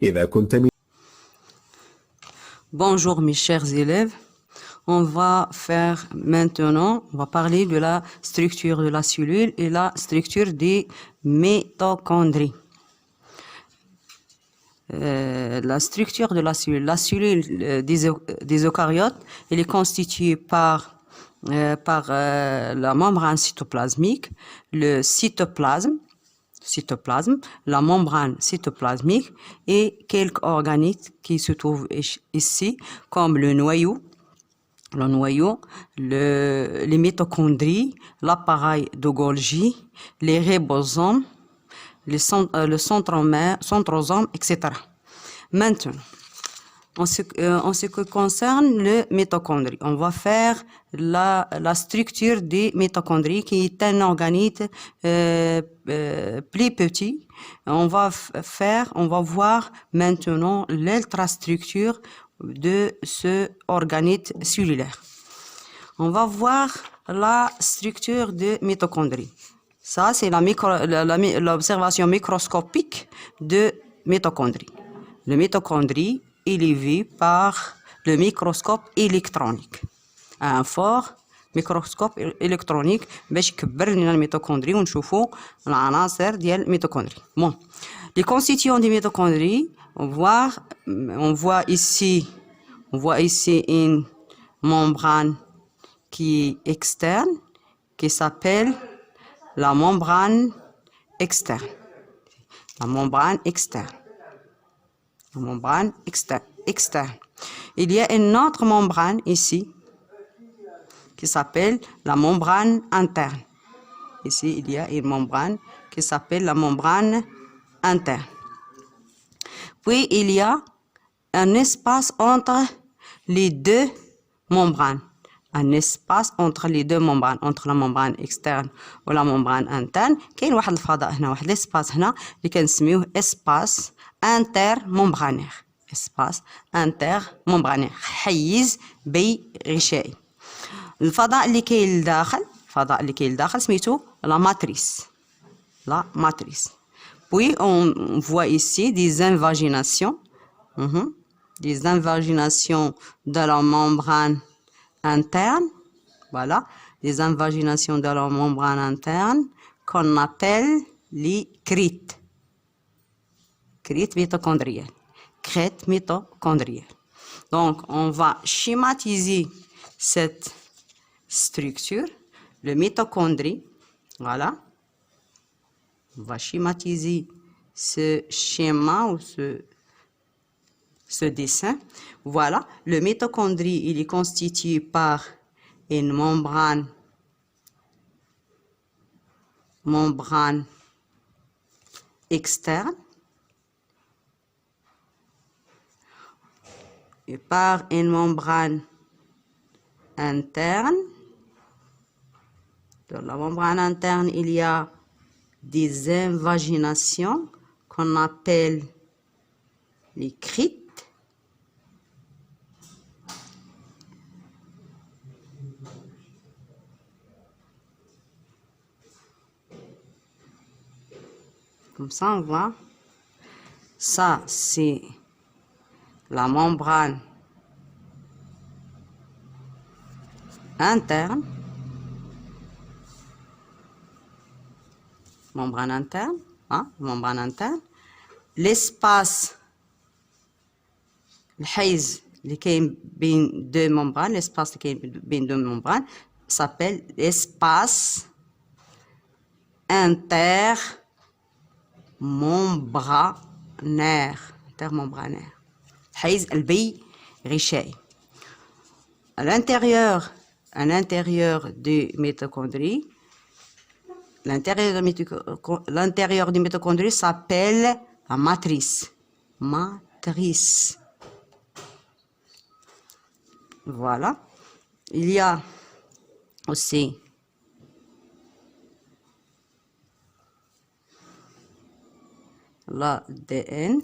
إذا كنت من Bonjour mes chers élèves, on va parler de la structure de la cellule et la structure des mitochondries. La structure de la cellule des eucaryotes, elle est constituée par la membrane cytoplasmique, le cytoplasme, la membrane cytoplasmique et quelques organites qui se trouvent ici, comme le noyau, les mitochondries, l'appareil de Golgi, les ribosomes, le centrosome, etc. Maintenant, en ce qui concerne le mitochondrie, on va faire la structure des mitochondries qui est un organite plus petit. On va voir maintenant l'ultrastructure de ce organite cellulaire. On va voir la structure de mitochondrie. Ça, c'est l'observation microscopique de mitochondrie. Le mitochondrie, il est vu par le microscope électronique. Un fort microscope électronique باش يكبر لنا الميتوكوندري ونشوفوا العناصر ديال الميتوكوندري. Bon, les constituants des mitochondries, on voit ici une membrane qui est externe, qui s'appelle la membrane externe. La membrane externe. Il y a une autre membrane ici qui s'appelle la membrane interne. Ici, il y a une membrane qui s'appelle la membrane interne. Puis, il y a un espace entre les deux membranes. Un espace entre les deux membranes, entre la membrane externe ou la membrane interne. كاين واحد الفضاء هنا، واحد l'espace هنا اللي كنسميوه espace intermembranaire. Espace intermembranaire. حيز بي غشائي. الفضاء اللي كاين لداخل سميتو la matrice. La matrice. Puis on voit ici des invaginations. Des invaginations de la membrane interne, voilà, des invaginations de la membrane interne qu'on appelle les crêtes mitochondriennes. Crêtes mitochondriennes. Donc, on va schématiser cette structure, le mitochondrie, voilà. On va schématiser ce schéma ou ce dessin. Voilà, le mitochondrie, il est constitué par une membrane externe et par une membrane interne. Dans la membrane interne, il y a des invaginations qu'on appelle les crêtes. Comme ça, on voit. Ça, c'est la membrane interne. Membrane interne. L'espace, الحيز اللي كاين بين deux membranes, l'espace اللي كاين بين deux membranes s'appelle l'espace intermembranaire. الحيز البي غشائي. À l'intérieur des mitochondries, l'intérieur des mitochondries s'appelle la matrice. Voilà. Il y a aussi l'ADN.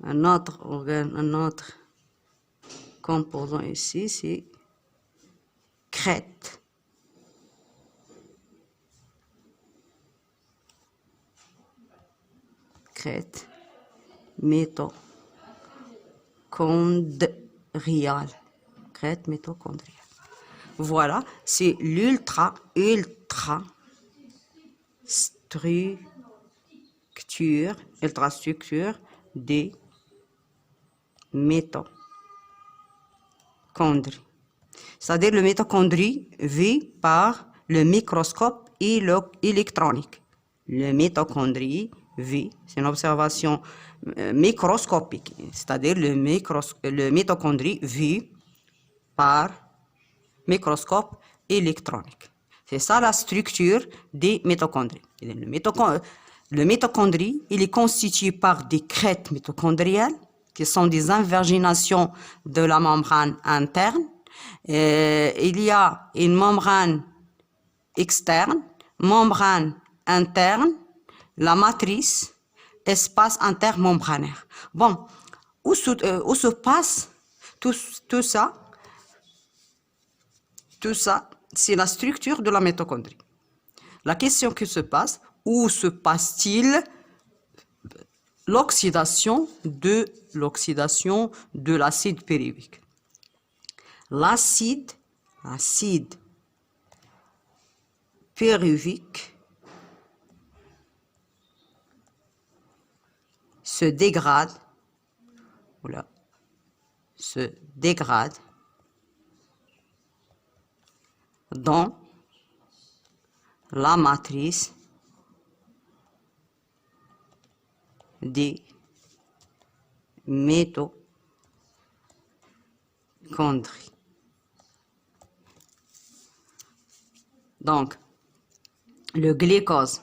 Un autre organe, un autre composant ici, c'est crête. crête mitochondriale. Crête mitochondriale. Voilà, c'est ultra structure des mitochondries. C'est-à-dire le mitochondrie vit par le microscope électronique. Le mitochondrie vit, c'est une observation microscopique, c'est-à-dire le mitochondrie vit par microscope électronique. C'est ça la structure des mitochondries. Le mitochondrie, il est constitué par des crêtes mitochondriales qui sont des inverginations de la membrane interne. Il y a une membrane externe, membrane interne, la matrice, espace intermembranaire. Bon, où se passe tout ça? Tout ça, c'est la structure de la mitochondrie. La question qui se passe, où se passe-t-il l'oxydation de l'acide pyruvique? L'acide pyruvique se dégrade dans la matrice des mitochondries. Donc, le glucose,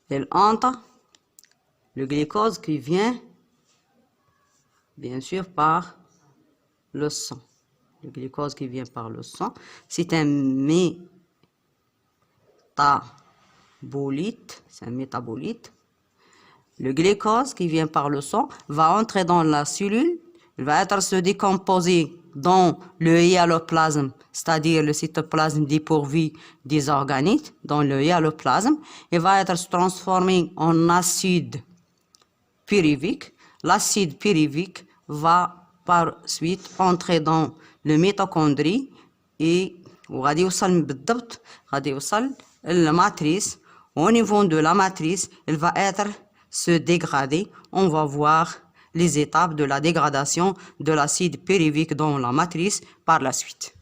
elle entre, le glucose qui vient, bien sûr, par le sang. Le glucose qui vient par le sang, c'est un métabolite. Le glucose qui vient par le sang va entrer dans la cellule, il va être se décomposer dans le hyaloplasme, c'est-à-dire le cytoplasme dépourvu des organites, dans le hyaloplasme, il va être se transformé en acide pyruvique. L'acide pyruvique va par suite entrer dans le mitochondrie et غادي يوصل بالضبط la matrice. Au niveau de la matrice, elle va être se dégrader. On va voir les étapes de la dégradation de l'acide pyruvique dans la matrice par la suite.